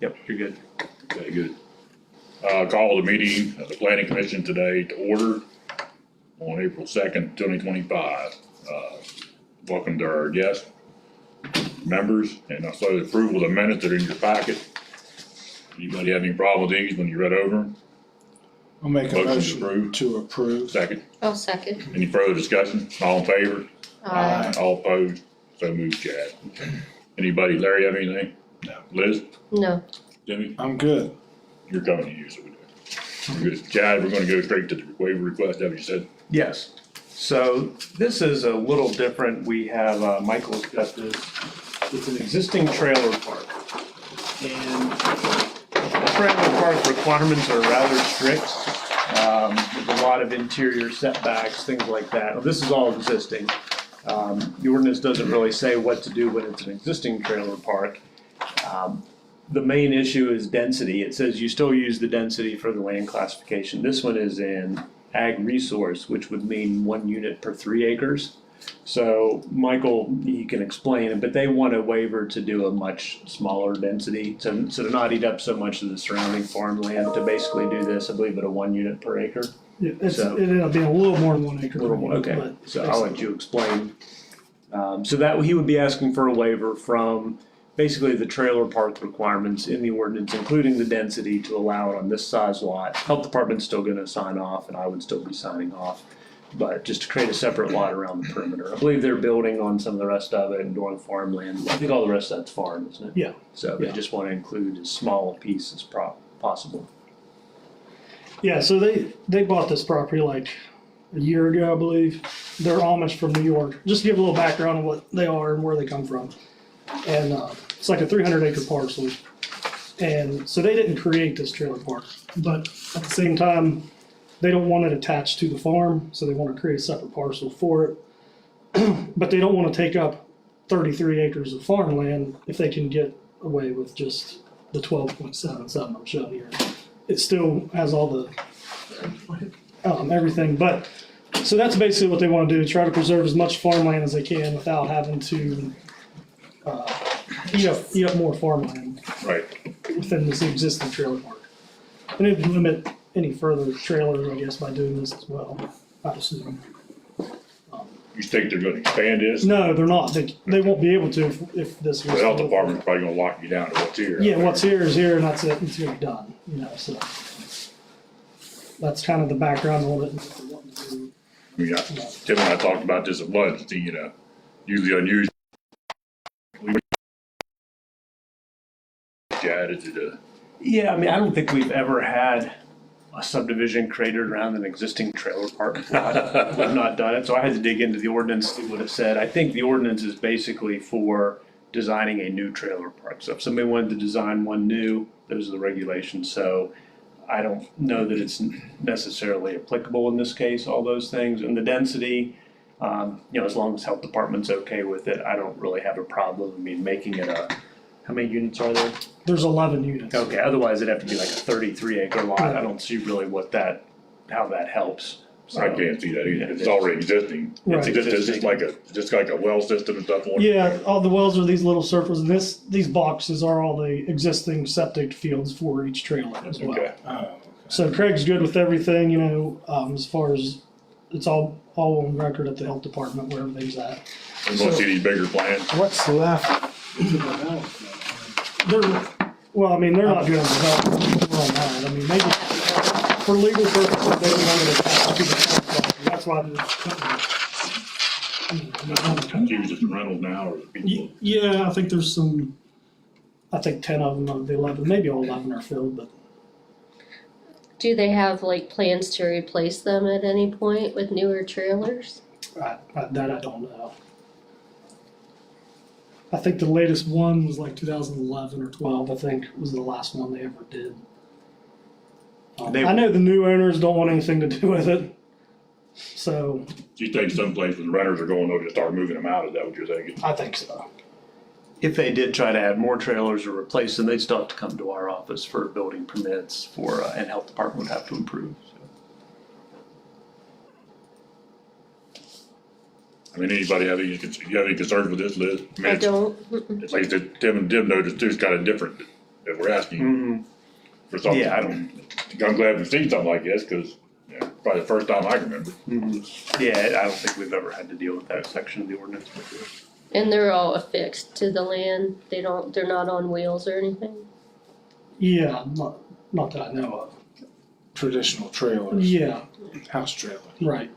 Yep, you're good. Okay, good. Call the meeting of the planning commission today to order on April 2nd, 2025. Welcome to our guests, members, and also the approval of the minutes that are in your packet. Anybody have any problem with these when you read over them? I'll make a Motion motion to approve. Second, I'll second. any further discussion? All in favor? Aye. All opposed? So moved, Chad. Anybody, Larry, have anything? No. Liz? No. Jimmy? I'm good. You're coming to you, so we do. We're good. Chad, we're gonna go straight to the waiver request, that what you said? Yes, so this is a little different. We have, Michael's got this. It's an existing trailer park. And the trailer park requirements are rather strict. There's a lot of interior setbacks, things like that. Well, this is all existing. The ordinance doesn't really say what to do when it's an existing trailer park. The main issue is density. It says you still use the density for the land classification. This one is in ag resource, which would mean 1 unit per 3 acres. So Michael, he can explain it, but they want a waiver to do a much smaller density to not eat up so much of the surrounding farmland, to basically do this, I believe, at a 1 unit per acre. Yeah, it So- ended up being a little more than 1 acre. A little more, okay, but so I'll let you explain. So that, he would be asking for a waiver from basically the trailer park requirements in the ordinance, including the density to allow it on this size lot. Health department's still gonna sign off, and I would still be signing off, but just to create a separate lot around the perimeter. I believe they're building on some of the rest of it and doing farmland. I think all the rest of that's farm, isn't it? Yeah. So they Yeah. just wanna include as small a piece as possible. Yeah, so they bought this property like a year ago, I believe. They're Amish from New York. Just to give a little background on what they are and where they come from. And it's like a 300-acre parcel. And so they didn't create this trailer park, but at the same time, they don't want it attached to the farm, so they want to create a separate parcel for it. But they don't want to take up 33 acres of farmland if they can get away with just the 12.77 I'm showing here. It still has all the everything, but so that's basically what they want to do: try to preserve as much farmland as they can without having to eat up more farmland Right. within this existing trailer park. And it'd limit any further trailers, I guess, by doing this as well, I assume. You think they're gonna expand this? No, they're not. They won't be able to if this was. The health department's probably gonna lock you down to what's here. Yeah, what's here is here, and that's it. It's gonna be done. You know, so that's kind of the background on it. And what they're wanting to do. I mean, Tim and I talked about this at lunch, usually unusual. Chad, is it Yeah, I mean, I don't think we've ever had a subdivision created around an existing trailer park. We've not done it, so I had to dig into the ordinance, see what it said. I think the ordinance is basically for designing a new trailer park. So if somebody wanted to design one new, those are the regulations. So I don't know that it's necessarily applicable in this case, all those things. And the density, as long as health department's okay with it, I don't really have a problem. I mean, making it how many units are there? There's 11 units. Okay, otherwise it'd have to be like a 33 acre lot. I don't see really how that helps. So, I can't see that either, Yeah, it's already existing. Right. It's just like a well system and stuff on it. Yeah, all the wells are these little circles, and these boxes are all the existing septic fields for each trailer as well. Okay, So Craig's good with everything, as far as it's all on record at the health department where everything's at. we're gonna see these bigger plans. What's left to develop? They're not doing development on that. I mean, maybe for legal purposes, they don't want it attached to the property. That's why they're. Confused if the rentals now or the people. Yeah, I think there's some. I think 10 of them of the 11, maybe all 11 are filled, but Do they have like plans to replace them at any point with newer trailers? that I don't know. I think the latest one was like 2011 or 12. I think was the last one they ever did. I know the new owners don't want anything to do with it, so You think someplace when the renters are going over to start moving them out, is that what you're thinking? I think so. If they did try to add more trailers or replace them, they'd still have to come to our office for building permits and health department would have to approve. I mean, anybody have you have any concerns with this, Liz? I mean, I it's- don't. It's like Tim noticed too, it's got a different that we're asking Mhm. for something. Yeah, I I'm glad we've seen something like this, cause, probably the first time I can remember. Yeah, I don't think we've ever had to deal with that section of the ordinance before. And they're all affixed to the land, they're not on wheels or anything? Yeah, not that I know of. Traditional trailers, Yeah, house trailers. right.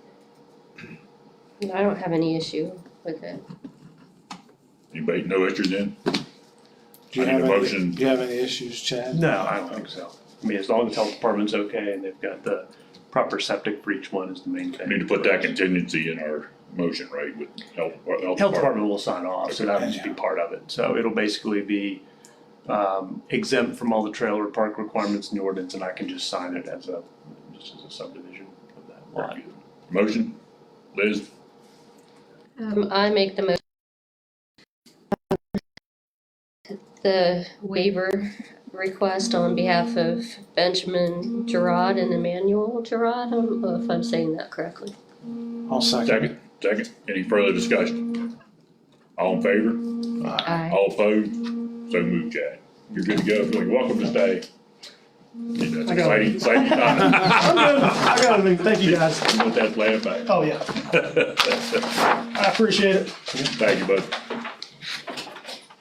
I don't have any issue with it. Anybody, no issues in? Do you I need have a any, motion. do you have any issues, Chad? No, I don't think so. I mean, as long as the health department's okay and they've got the proper septic for each one is the main thing. Need to put that contingency in our motion, right, with health Health department will sign off, so that'll just be part of it. So it'll basically be exempt from all the trailer park requirements in the ordinance, and I can just sign it as a subdivision of that lot. Motion, Liz, I make the motion. The waiver request on behalf of Benjamin Gerard and Emmanuel Gerard, I don't know if I'm saying that correctly. I'll second. second, any further discussion? All in favor? Aye. All opposed? So moved, Chad. You're good to go. You're welcome to stay. That's I got it. exciting time. I'm good. I got everything. Thank you guys. You want that plan back? Oh, yeah. I appreciate it. Thank you, bud.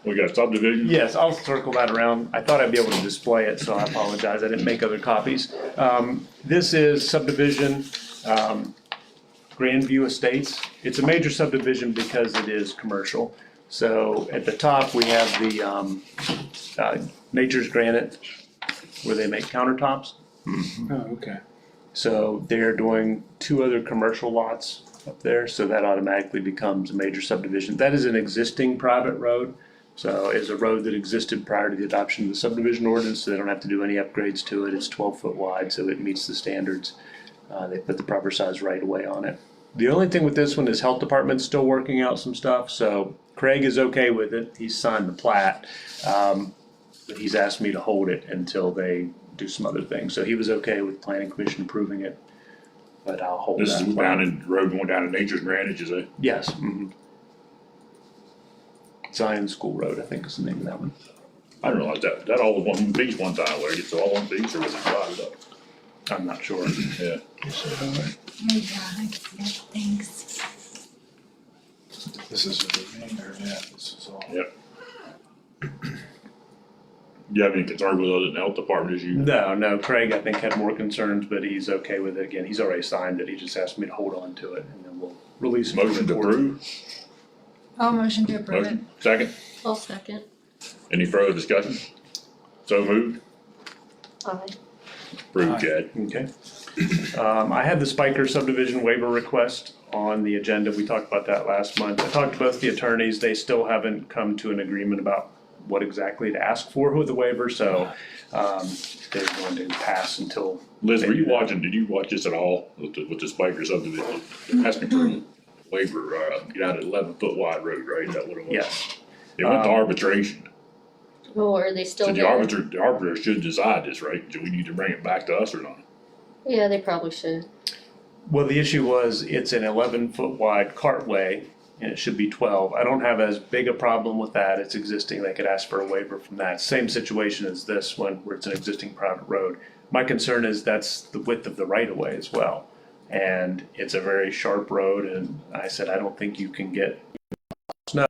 We got subdivision? Yes, I'll circle that around. I thought I'd be able to display it, so I apologize. I didn't make other copies. This is subdivision, Grandview Estates. It's a major subdivision because it is commercial. So at the top, we have the Nature's Granite, where they make countertops. Oh, okay. So they're doing 2 other commercial lots up there, so that automatically becomes a major subdivision. That is an existing private road. So it's a road that existed prior to the adoption of the subdivision ordinance, so they don't have to do any upgrades to it. It's 12 foot wide, so it meets the standards. They put the proper size right of way on it. The only thing with this one is health department's still working out some stuff, so Craig is okay with it. He's signed the plat. But he's asked me to hold it until they do some other things. So he was okay with planning commission approving it, but I'll hold that. This is down in, road going down to Nature's Granite, is it? Yes. Zion School Road, I think is the name of that one. I didn't realize that all was one piece one time, where it's all one piece, or was it divided up? I'm not sure. Yeah. Oh, yeah, I can see that, thanks. This is the remainder, yeah, this is all. Yep. You have any concern with other than the health department issue? No, Craig, I think, had more concerns, but he's okay with it. Again, he's already signed it. He just asked me to hold on to it, and then we'll release it. Motion to approve? Oh, motion to approve it. Motion, second? I'll second. Any further discussion? So moved? Aye. Approved, Chad. Okay. I had the Spiker subdivision waiver request on the agenda. We talked about that last month. I talked to both the attorneys. They still haven't come to an agreement about what exactly to ask for with the waiver, so they're going to pass until. Liz, were you watching, did you watch this at all with the Spiker subdivision? They're asking for a waiver, get out at 11-foot wide road, right? Is that what it was? Yes. It went to arbitration. Oh, are they still So the there? arbiter should decide this, right? Do we need to bring it back to us or not? Yeah, they probably should. Well, the issue was it's an 11-foot wide cartway and it should be 12. I don't have as big a problem with that. It's existing. They could ask for a waiver from that. Same situation as this one where it's an existing private road. My concern is that's the width of the right of way as well. And it's a very sharp road, and I said, I don't think you can get snow.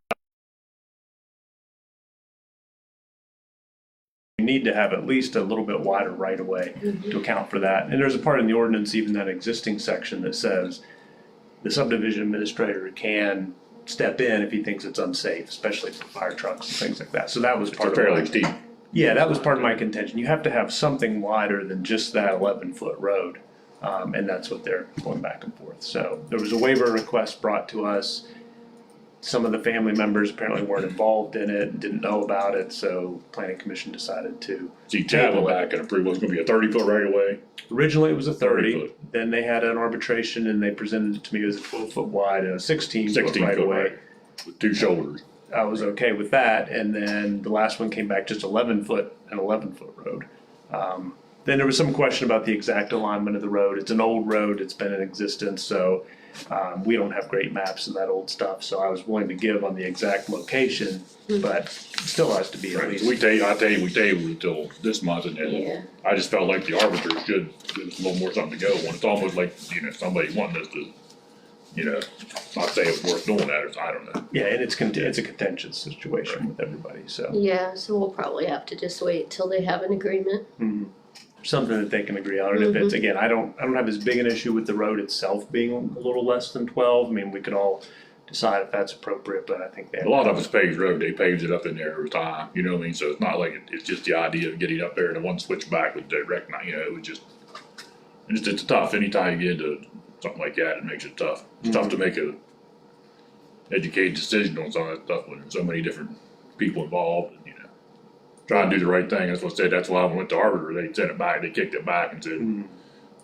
You need to have at least a little bit wider right of way to account for that. And there's a part in the ordinance, even that existing section, that says the subdivision administrator can step in if he thinks it's unsafe, especially for fire trucks and things like that. So that was It's part of fairly my, steep. yeah, that was part of my contention. You have to have something wider than just that 11-foot road. And that's what they're going back and forth. So there was a waiver request brought to us. Some of the family members apparently weren't involved in it, didn't know about it, so planning commission decided to. See, Chad went back and approved, what's gonna be a 30-foot right of way? Originally, it was a 30 30, foot. then they had an arbitration and they presented it to me as a 12-foot wide and a 16-foot 16 right foot away. right, with 2 shoulders. I was okay with that, and then the last one came back just 11-foot, an 11-foot road. Then there was some question about the exact alignment of the road. It's an old road, it's been in existence, so We don't have great maps and that old stuff, so I was willing to give on the exact location, but still has to be at Right, least. we tabled it till this month, and then Yeah, I just felt like the arbiter should give us a little more something to go on. It's almost like, somebody wanting us to, not say it's worth doing that, or I don't know. Yeah, and it's a contentious situation with everybody, so. yeah, so we'll probably have to just wait till they have an agreement. Mhm. Something that they can agree on, and if it's, again, I don't have as big an issue with the road itself being a little less than 12, I mean, we could all decide if that's appropriate, but I think they. A lot of it's paved road, they paved it up in there over time, you know what I mean, so it's not like, it's just the idea of getting up there and the one switch back with direct, it would just, it's tough, anytime you get into something like that, it makes it tough. It's tough to make a educated decision on some of that stuff when there's so many different people involved, and, try and do the right thing, that's what I said, that's why I went to arbiter, they sent it back, they kicked it back and said,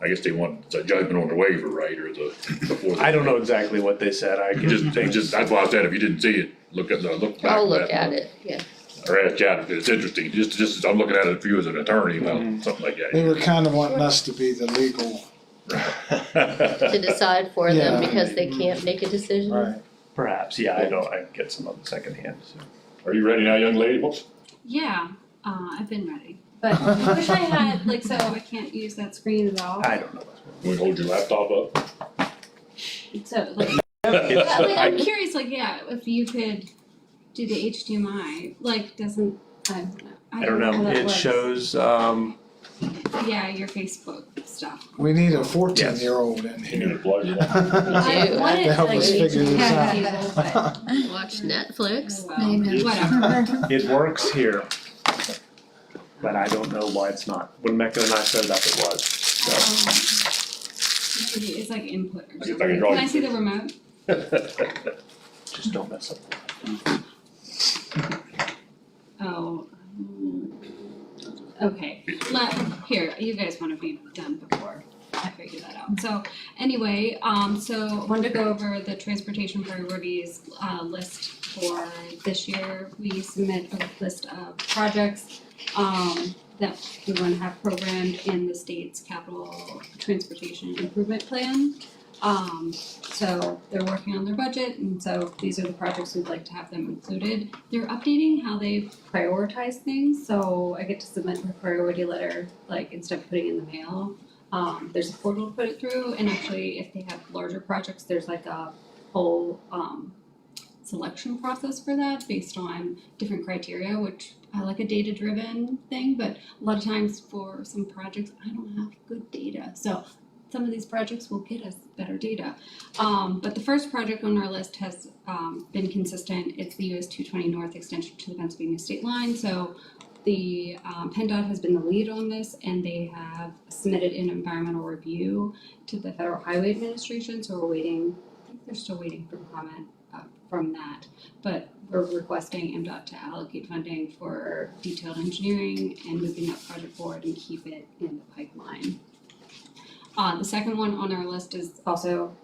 I guess they want a judgment on the waiver, right, or before. I don't know exactly what they said, I can That's why I said, if you didn't see it, look back. I'll look at it, yeah. Or ask Chad, because it's interesting, just, I'm looking at it for you as an attorney about something like They that. were kind of wanting us to be the legal, To decide for them Yeah. because they can't make a decision. right? Perhaps, yeah, I get some of the secondhand, so. Are you ready now, young lady? Whoops. Yeah, I've been ready. But I wish I had, so I can't use that screen at all. I don't know. You want to hold your laptop up? So, I'm curious, if you could do the HDMI, doesn't, I don't know, how that it works. shows, Yeah, your Facebook stuff. We need a 14-year-old in You need to here. plug it in. I To wanted help to, us figure this have out. people, watch Netflix. but, Maybe. whatever. it works here. But I don't know why it's not, when Mecca and I set it up, it was, so. Maybe it's like input or I guess I something. can draw Can I you. see the remote? Just don't mess up. Oh. Okay, here, you guys wanna be done before I figure that out. So anyway, so I wanted to go over the transportation priorities list for this year. We submit a list of projects that we wanna have programmed in the state's capital transportation improvement plan. So they're working on their budget, and so these are the projects we'd like to have them included. They're updating how they prioritize things, so I get to submit a priority letter, instead of putting it in the mail. There's a portal to put it through, and actually, if they have larger projects, there's a whole, selection process for that based on different criteria, which I like a data-driven thing, but a lot of times for some projects, I don't have good data, so some of these projects will get us better data. But the first project on our list has been consistent. It's the US 220 North extension to the Pennsylvania state line. So the PennDOT has been the lead on this, and they have submitted an environmental review to the Federal Highway Administration. So we're waiting, I think they're still waiting for comment from that. But we're requesting MDOT to allocate funding for detailed engineering and moving that project forward and keep it in the pipeline. The second one on our list is also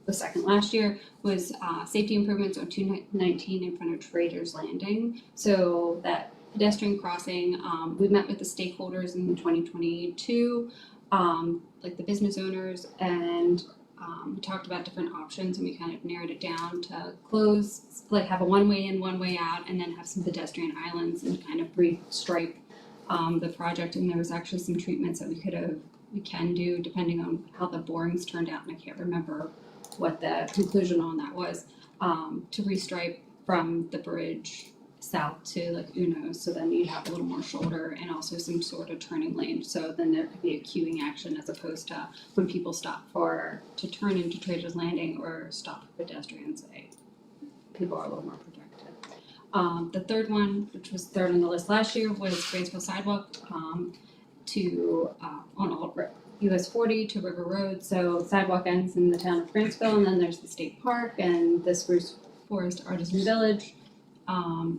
the second last year was safety improvements on 219 in front of Traders Landing. So that pedestrian crossing, we met with the stakeholders in 2022, the business owners, and we talked about different options, and we kind of narrowed it down to close, have a one way in, one way out, and then have some pedestrian islands and kind of brief stripe the project. And there was actually some treatments that we can do depending on how the borings turned out, and I can't remember what the conclusion on that was, to restripe from the bridge south to Uno, so then you'd have a little more shoulder and also some sort of turning lane, so then there could be a queuing action as opposed to when people stop to turn into Traders Landing or stop for pedestrians, people are a little more protected. The third one, which was third on the list last year, was Graysville sidewalk on US 40 to River Road. So sidewalk ends in the town of Grantsville, and then there's the state park and the Spruce Forest Artisan Village.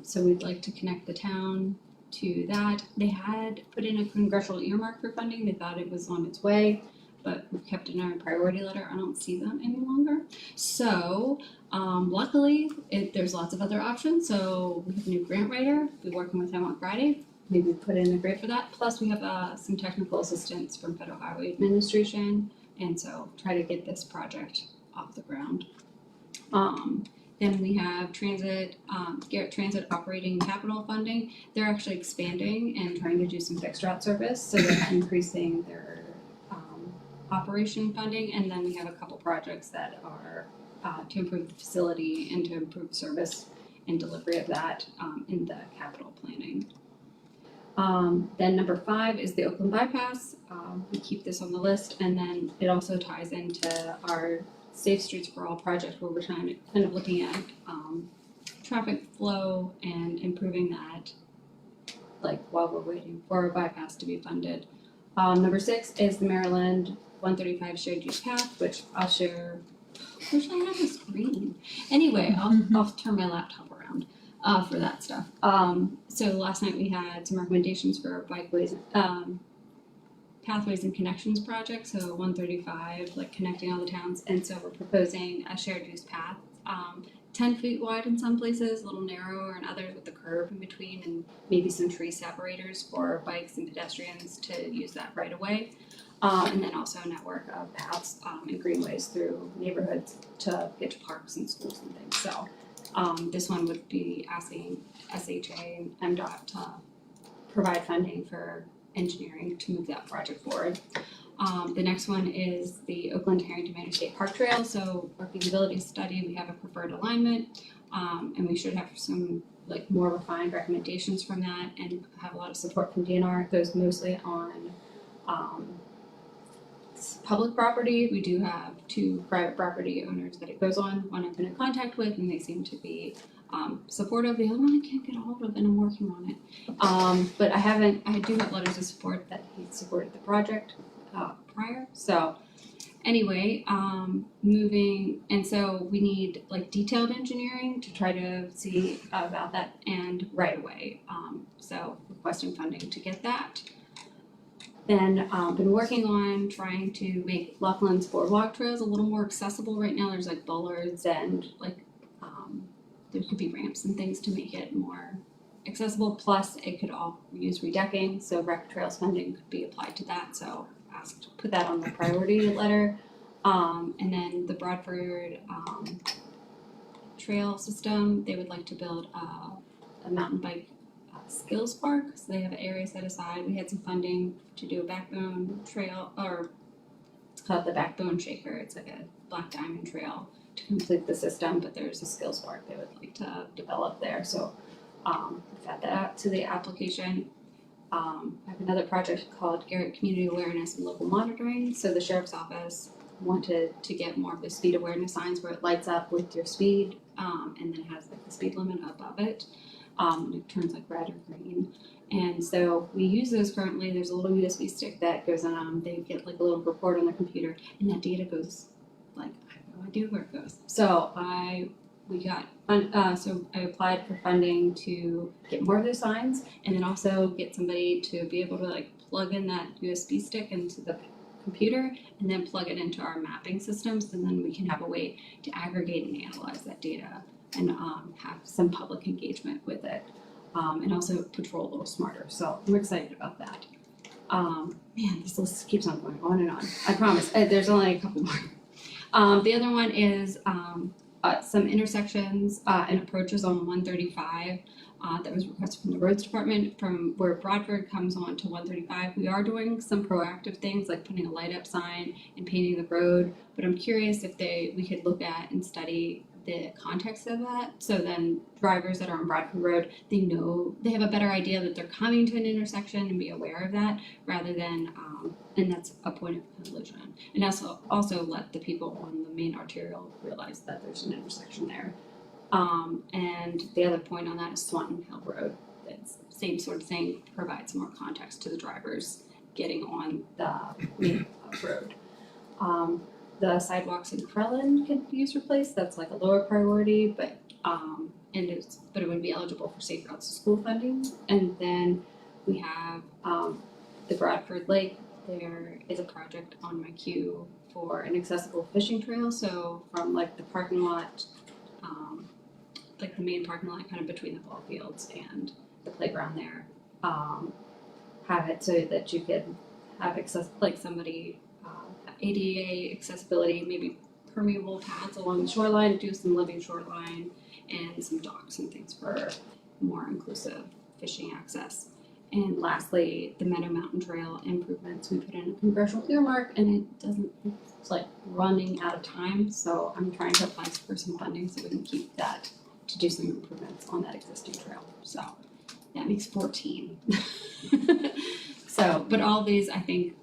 So we'd like to connect the town to that. They had put in a congressional earmark for funding. They thought it was on its way, but we've kept it in our priority letter. I don't see that any longer. So luckily, there's lots of other options. So we have a new grant writer. We'll be working with him on Friday. Maybe put in a grant for that. Plus we have some technical assistance from Federal Highway Administration. And so try to get this project off the ground. Then we have transit, Garrett Transit operating capital funding. They're actually expanding and trying to do some fixed route service, so they're increasing their operation funding. And then we have a couple projects that are to improve the facility and to improve service and delivery of that in the capital planning. Then number 5 is the Oakland bypass. We keep this on the list, and then it also ties into our Safe Streets for All project, where we're kind of looking at traffic flow and improving that, like while we're waiting for a bypass to be funded. Number 6 is the Maryland 135 shared use path, which I'll share. I wish I had a screen. Anyway, I'll turn my laptop around for that stuff. So last night we had some recommendations for bikeways, pathways and connections project. So 135, like connecting all the towns, and so we're proposing a shared use path, 10 feet wide in some places, a little narrower in others, with a curve in between, and maybe some tree separators for bikes and pedestrians to use that right away. And then also a network of paths and greenways through neighborhoods to get to parks and schools and things. So this one would be asking SHA and MDOT to provide funding for engineering to move that project forward. The next one is the Oakland Harrington Manor State Park Trail. So our feasibility study, we have a preferred alignment, and we should have some like more refined recommendations from that, and have a lot of support from DNR. It goes mostly on public property. We do have 2 private property owners that it goes on. One I've been in contact with, and they seem to be supportive. The other one I can't get a hold of, and I'm working on it. But I do have letters of support that he supported the project prior. So anyway, moving, and so we need like detailed engineering to try to see about that and right away. So requesting funding to get that. Then been working on trying to make Laughlin's boardwalk trails a little more accessible. Right now there's like bollards and like there could be ramps and things to make it more accessible. Plus it could all use redecking, so rec trails funding could be applied to that. So asked to put that on the priority letter. And then the Bradford trail system, they would like to build a mountain bike skills park. So they have an area set aside. We had some funding to do a backbone trail, or it's called the Backbone Shaker. It's like a black diamond trail to complete the system, but there's a skills park they would like to develop there. So we've added that to the application. I have another project called Garrett Community Awareness and Local Monitoring. So the sheriff's office wanted to get more of the speed awareness signs where it lights up with your speed, and then has like the speed limit above it. It turns like red or green. And so we use those currently. There's a little USB stick that goes on. They get like a little report on their computer, and that data goes like, I have no idea where it goes. So I applied for funding to get more of those signs, and then also get somebody to be able to like plug in that USB stick into the computer and then plug it into our mapping systems, and then we can have a way to aggregate and analyze that data and have some public engagement with it, and also patrol a little smarter. So I'm excited about that. Man, this list keeps on going on and on. I promise. There's only a couple more. The other one is some intersections and approaches on 135 that was requested from the roads department, from where Bradford comes on to 135. We are doing some proactive things like putting a light up sign and painting the road, but I'm curious if we could look at and study the context of that. So then drivers that are on Bradford Road, they have a better idea that they're coming to an intersection and be aware of that, rather than, and that's a point of collision. And also let the people on the main arterial realize that there's an intersection there. And the other point on that is Swanton Hill Road. It's the same sort of thing, provides more context to the drivers getting on the main road. The sidewalks in Crelland could use replaced. That's like a lower priority, but it would be eligible for Safe Routes to School funding. And then we have the Bradford Lake. There is a project on my queue for an accessible fishing trail. So from like the parking lot, like the main parking lot, kind of between the ball fields and the playground there, have it so that you could have access, like somebody ADA accessibility, maybe permeable paths along the shoreline, do some living shoreline, and some docks and things for more inclusive fishing access. And lastly, the Meadow Mountain Trail improvements, we put in a congressional earmark and it's like running out of time, so I'm trying to apply for some funding so we can keep that to do some improvements on that existing trail, so that makes 14. So, but all these, I think,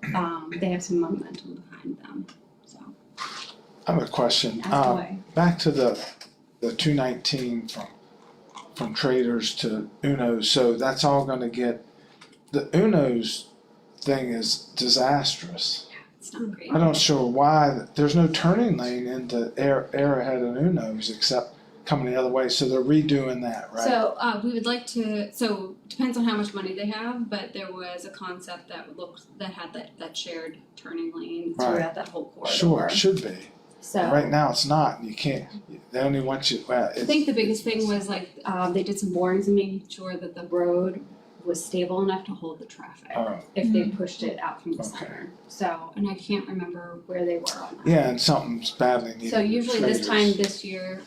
they have some momentum behind them, so I have a question. ask away. Back to the 219 from Traders to Uno's, so that's all gonna get, the Uno's thing is disastrous. It's not great. I'm not sure why, there's no turning lane into Arrowhead and Uno's except coming the other way, so they're redoing that, right? So, we would like to, so depends on how much money they have, but there was a concept that had that shared turning lane Right. throughout that whole corridor. Sure, it should be. So. Right now it's not, you can't, they only want you, well, I think the biggest thing was like, they did some borings and making sure that the road was stable enough to hold the traffic if they pushed it out from the Okay. center. So, and I can't remember where they were on that. yeah, and something's badly needed. So with usually this Traders. time this year,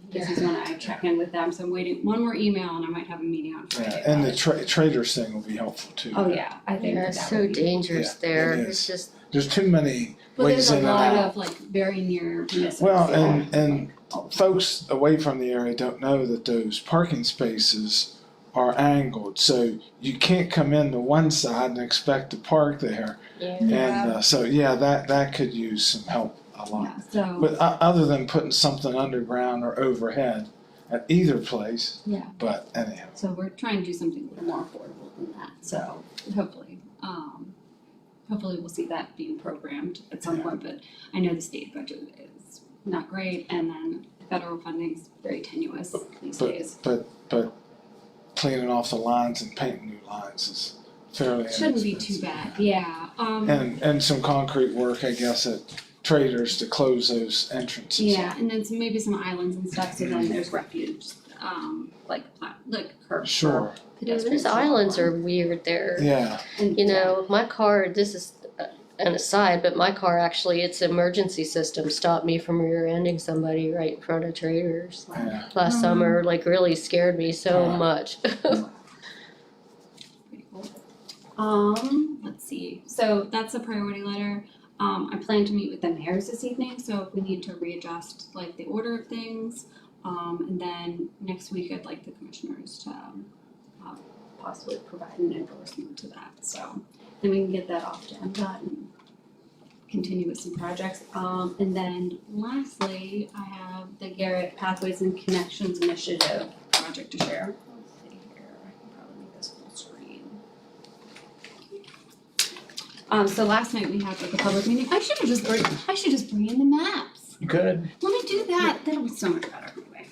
this is when I check in with them, so I'm waiting one more email and I might have a meeting on Friday. Yeah, and the about it. Traders thing will be helpful too. Oh, yeah, I think Yeah, that it's would so be. dangerous Yeah, there, it it's is. just, There's too many But ways there's a in and lot out. of like very near misses. Well, and folks away from the area don't know that those parking spaces are angled, so you can't come in to one side and expect to park there. yeah. And so, yeah, that could use some help a lot. Yeah, so, But other than putting something underground or overhead at either place, yeah, but anyhow. so we're trying to do something a little more affordable than that, so hopefully, hopefully we'll see that being programmed at some Yeah. point, but I know the state budget is not great, and then federal funding's very tenuous these days. But cleaning off the lines and painting new lines is fairly Shouldn't be too inexpensive. bad, yeah, And some concrete work, I guess, at Traders to close those entrances. yeah, and then maybe some islands and stuff, so then there's refuge, like curbs for Sure, pedestrians. Those to walk islands on. are weird there. yeah, And, You know, my car, this is an aside, but my car actually, its emergency system stopped me from rear-ending somebody right in front of Traders yeah. last summer, like really scared me so Yeah. much. Pretty cool. Let's see, so that's a priority letter. I plan to meet with the mayors this evening, so if we need to readjust like the order of things. And then next week I'd like the commissioners to possibly provide an endorsement to that, so then we can get that off to MDOT and continue with some projects. And then lastly, I have the Garrett Pathways and Connections Initiative project to share. Let's see here, I can probably make this full screen. So last night we had like a public meeting. I should just bring in the maps. You could. Let me do that. That'll be so much better anyway.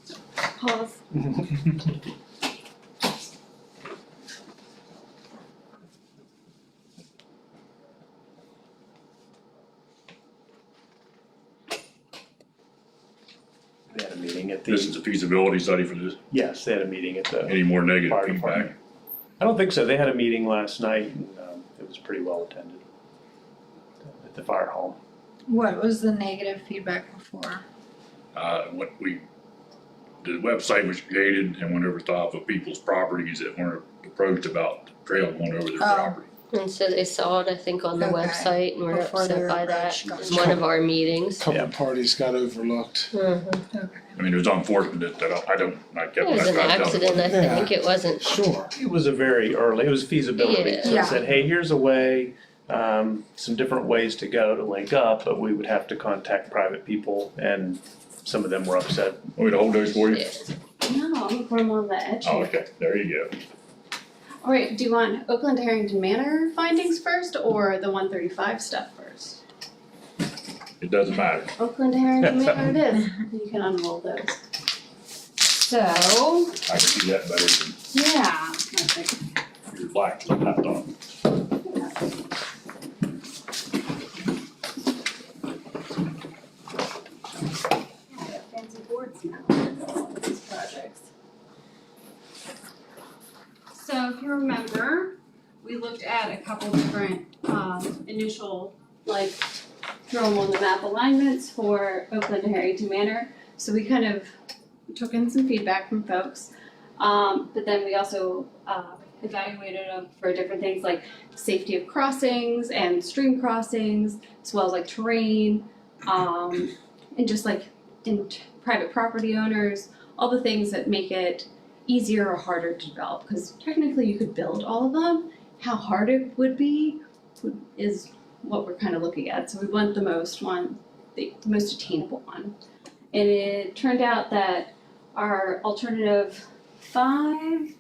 So, pause. They had a meeting at This is the, a feasibility study for this, yes, they had a meeting at the, any more negative Fire feedback? department. I don't think so, they had a meeting last night and it was pretty well attended at the fire hall. What was the negative feedback before? The website was created and went over top of people's properties that weren't approached about the trail going over their Oh. property. And so they saw it, I think, on the Okay. website and were Before they upset were by that approached, in gotcha. one of our meetings. Couple Yeah. parties got overlooked. Mhm. I mean, it was unfortunate that I kept. It was an accident, I Yeah. think, it wasn't, Sure, It was a very early, it was feasibility, Yeah. so Yeah. it said, hey, here's a way, some different ways to go to link up, but we would have to contact private people, and some of them were upset. Want me to hold those for you? yeah. No, I'm gonna put them on the edge Oh, here. okay, there you go. All right, do you want Oakland to Harrington Manor findings first or the 135 stuff first? It doesn't matter. Oakland to Harrington Manor it is. You can unroll those. So, I can see that better than yeah, I think. your black laptop. I have fancy boards now for all of these projects. So if you remember, we looked at a couple different initial like throw them on the map alignments for Oakland and Harrington Manor. So we kind of took in some feedback from folks. But then we also evaluated them for different things like safety of crossings and stream crossings, as well as like terrain, and just like private property owners, all the things that make it easier or harder to develop. Because technically you could build all of them. How hard it would be is what we're kind of looking at. So we want the most attainable one. And it turned out that our alternative 5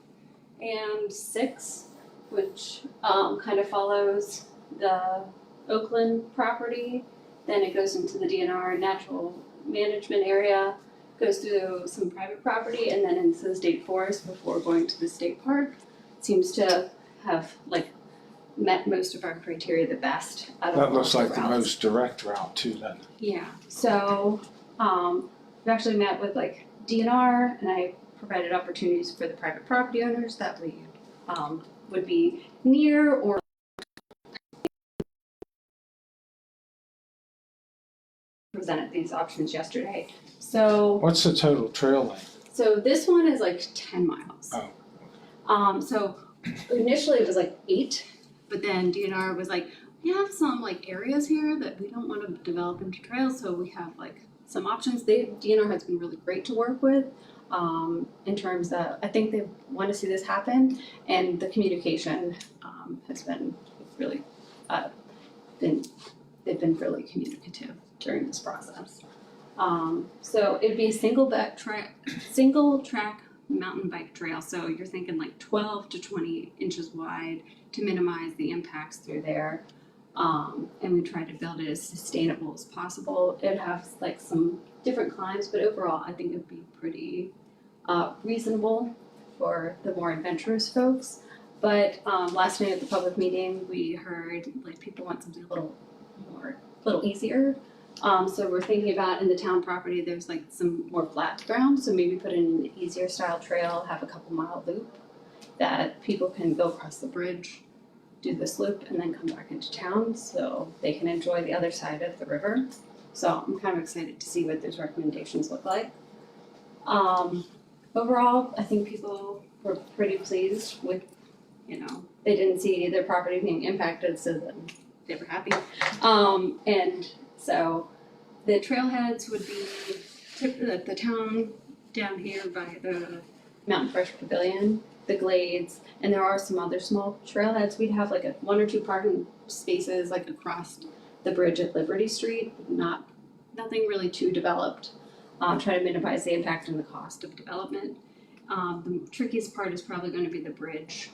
and 6, which kind of follows the Oakland property, then it goes into the DNR natural management area, goes through some private property, and then into the state forest before going to the state park. Seems to have like met most of our criteria the best out of all That looks the like the routes. most direct route too then. Yeah, so we actually met with like DNR, and I provided opportunities for the private property owners that we would be near or presented these options yesterday. So What's the total trail length? so this one is like 10 miles. Oh. So initially it was like 8, but then DNR was like, we have some like areas here that we don't want to develop into trails, so we have like some options. DNR has been really great to work with in terms of, I think they want to see this happen, and the communication has been really, they've been really communicative during this process. So it'd be a single track mountain bike trail. So you're thinking like 12 to 20 inches wide to minimize the impacts through there. And we try to build it as sustainable as possible. It has like some different climbs, but overall I think it'd be pretty reasonable for the more adventurous folks. But last night at the public meeting, we heard like people want something a little easier. So we're thinking about in the town property, there's like some more flat ground, so maybe put in an easier style trail, have a couple mile loop that people can go across the bridge, do this loop, and then come back into town so they can enjoy the other side of the river. So I'm kind of excited to see what those recommendations look like. Overall, I think people were pretty pleased with, they didn't see their property being impacted, so then they were happy. And so the trailheads would be at the town down here by the Mountain Fresh Pavilion, the Glades, and there are some other small trailheads. We'd have like 1 or 2 parking spaces like across the bridge at Liberty Street, nothing really too developed. Try to minimize the impact and the cost of development. The trickiest part is probably going to be the bridge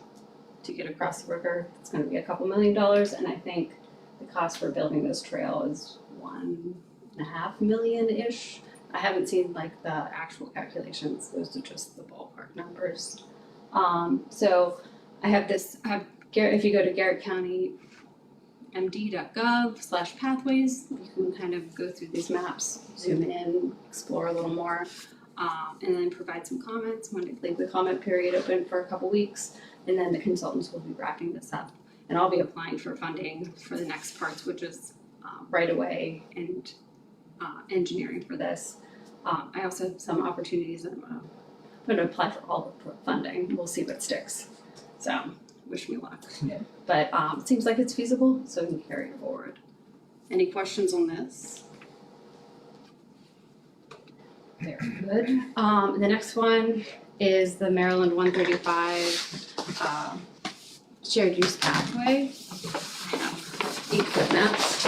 to get across the river. It's going to be a couple $1 million, and I think the cost for building this trail is $1.5 million-ish. I haven't seen like the actual calculations; those are just the ballpark numbers. So I have this. If you go to Garrett County md.gov/pathways, you can kind of go through these maps, zoom in, explore a little more, and then provide some comments. Want to leave the comment period open for a couple weeks, and then the consultants will be wrapping this up. And I'll be applying for funding for the next parts, which is right away and engineering for this. I also have some opportunities, and I'm going to apply for all the funding. We'll see what sticks. So wish me luck. But it seems like it's feasible, so we can carry it forward. Any questions on this? Very good. The next one is the Maryland 135 shared use pathway. I have 8-foot maps.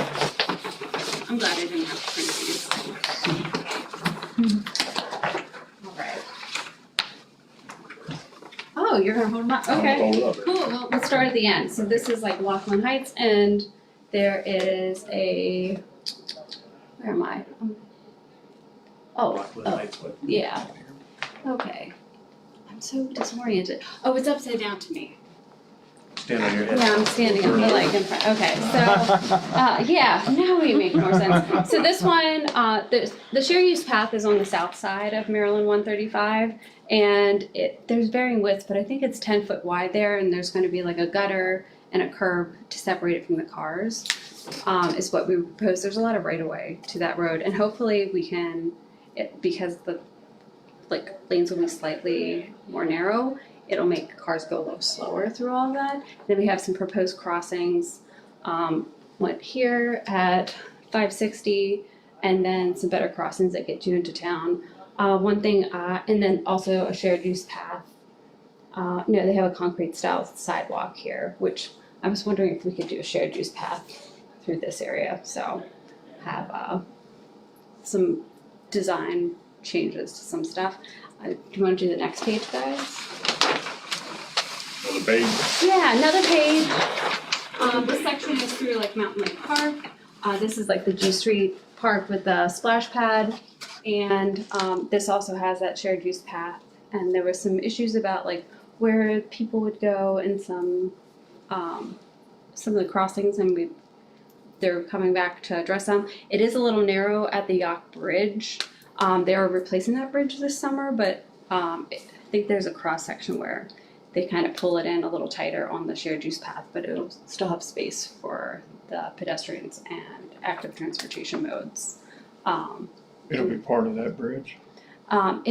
I'm glad I didn't have to print these. All right. Oh, you're gonna hold them up? Okay. Hold it up. Cool, well, let's start at the end. So this is like Laughlin Heights, and there is where am I? Yeah. Okay. I'm so disoriented. Oh, it's upside down to me. Stand on your head. Yeah, I'm standing up, like in front. Okay, so, yeah, now we make more sense. So this one, the share use path is on the south side of Maryland 135, and there's varying widths, but I think it's 10 foot wide there, and there's going to be like a gutter and a curb to separate it from the cars, is what we propose. There's a lot of right of way to that road, and hopefully we can, because the lanes will be slightly more narrow, it'll make cars go a little slower through all that. Then we have some proposed crossings, one here at 560, and then some better crossings that get you into town. One thing, and then also a shared use path. No, they have a concrete style sidewalk here, which I was wondering if we could do a shared use path through this area. So have some design changes to some stuff. Do you want to do the next page, guys? Well, the page, Yeah, another page. This section is through like Mountain Lake Park. This is like the G Street Park with the splash pad. And this also has that shared use path. And there were some issues about like where people would go and some of the crossings, and they're coming back to address them. It is a little narrow at the Yacht Bridge. They are replacing that bridge this summer, but I think there's a cross section where they kind of pull it in a little tighter on the shared use path, but it'll still have space for the pedestrians and active transportation modes. It'll be part of that bridge. Not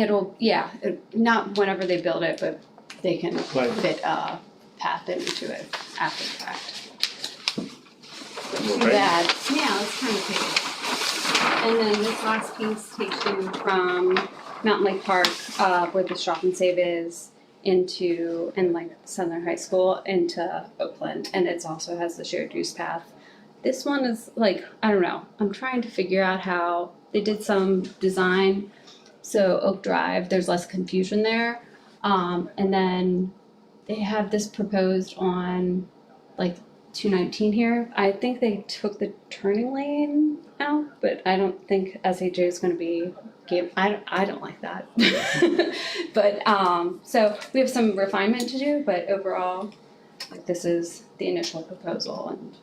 whenever they build it, but they can Later. fit a path into it after the fact. little Too page. bad. Yeah, let's turn the page. And then this last piece takes you from Mountain Lake Park, where the Shop and Save is, and like Southern High School into Oakland, and it also has the shared use path. This one is like, I don't know, I'm trying to figure out how they did some design. So Oak Drive, there's less confusion there. And then they have this proposed on like 219 here. I think they took the turning lane out, but I don't think SHA is going to be I don't like that. But so we have some refinement to do, but overall, like this is the initial proposal, and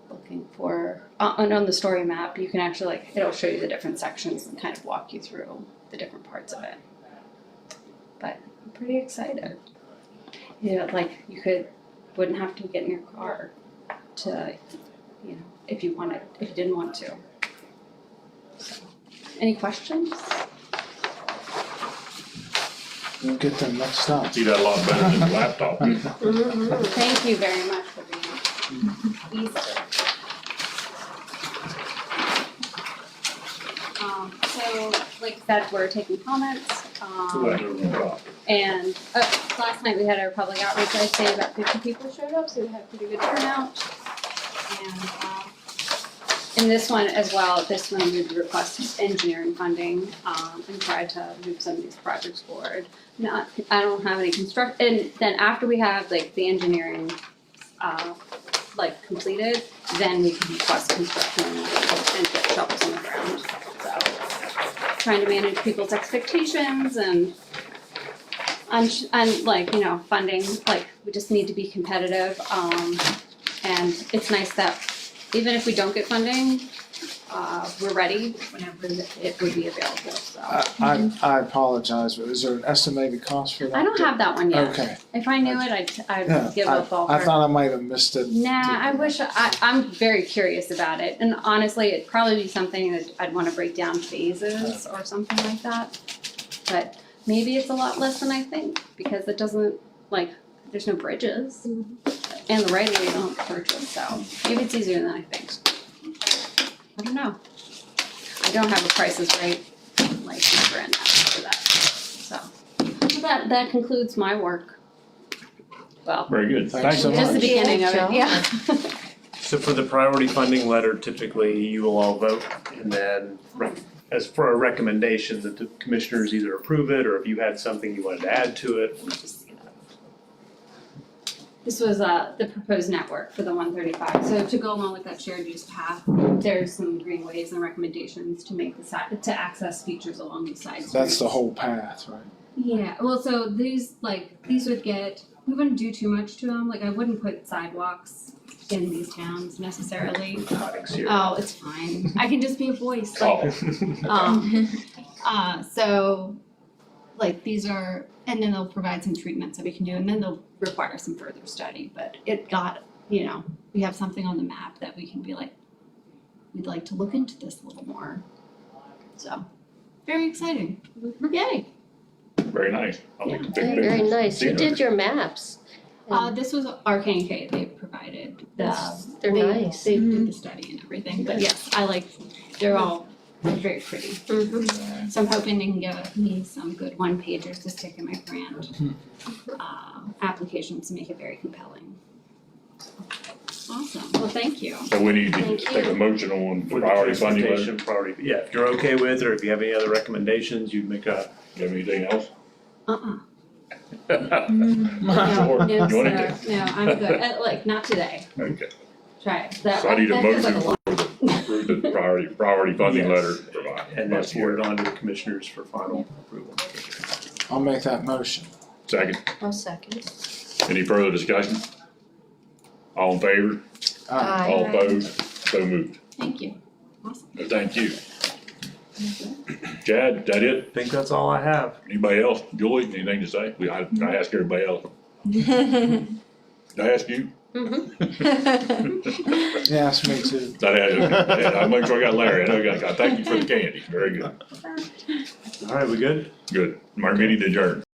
looking for and on the story map you can actually like it'll show you the different sections and kind of walk you through the different parts of it. But I'm pretty excited. Like you wouldn't have to get in your car to, if you didn't want to. So, any questions? We'll get them next up. See that a lot better than the laptop. Thank you very much for being Easter. So, like I said, we're taking comments. And last night we had our public outreach. I'd say about 50 people showed up, so we had a pretty good turnout. And in this one as well, this one we'd request engineering funding and try to move some of these projects forward. I don't have any and then after we have like the engineering completed, then we can request construction and get shovels in the ground. So trying to manage people's expectations and funding, like we just need to be competitive. And it's nice that even if we don't get funding, we're ready whenever it would be available, so. I apologize, but is there an estimated cost for that? I don't have that one yet. Okay. If I knew it, I'd give a ballpark. I thought I might have missed it. Nah, I wish, I'm very curious about it, and honestly, it'd probably be something that I'd wanna break down phases or something like that. But maybe it's a lot less than I think, because it doesn't, there's no bridges, and the right of way you don't have to purchase, so maybe it's easier than I think. I don't know. I don't have a Price is Right, number in that for that, so. But that concludes my work. Well, Very good. Thanks so much. just the beginning of it, yeah. So for the priority funding letter, typically you will all vote, and then as for a recommendation that the commissioners either approve it, or if you had something you wanted to add to it. This was the proposed network for the 135. So to go along with that shared use path, there's some greenways and recommendations to make to access features along these side streets. That's the whole path, right? Yeah. Well, so these would get. We wouldn't do too much to them. I wouldn't put sidewalks in these towns necessarily. Oh, it's fine. I can just be a voice. So these are, and then they'll provide some treatments that we can do, and then they'll require some further study, but it got you know, we have something on the map that we can be like, we'd like to look into this a little more. So, very exciting. Yay. Very nice. I like the big Very pictures. nice. Who See did those. your maps? This was Arcane they provided. They're nice. They did the study and everything, but yes, they're all very pretty. Mhm. So I'm hoping they can give me some good one-pagers to stick in my grant applications to make it very compelling. Awesome, well, thank you. So we need to Thank take a you. motion on With the priority funding letter. transportation priority, yeah, if you're okay with it, or if you have any other recommendations, you make a, You have anything else? Uh-uh. Sure. No, You want sir, it? no, I'm good, like, not today, Okay, try it. so I need a That feels like motion lot. to approve the priority funding Yes. letter. provided. and then forward it on to the commissioners for final approval. I'll make that motion. Second, I'll second. any further discussion? All in favor? Aye. All opposed? So moved. Thank you, awesome. No, thank you. Chad, that it? I think that's all I have. Anybody else? Julie, anything to say? I ask everybody else. Did I ask you? Yes, me too. I'll make sure I got Larry. I know you got, thank you for the candy. Very good. All right, we good? Good. My meeting adjourned.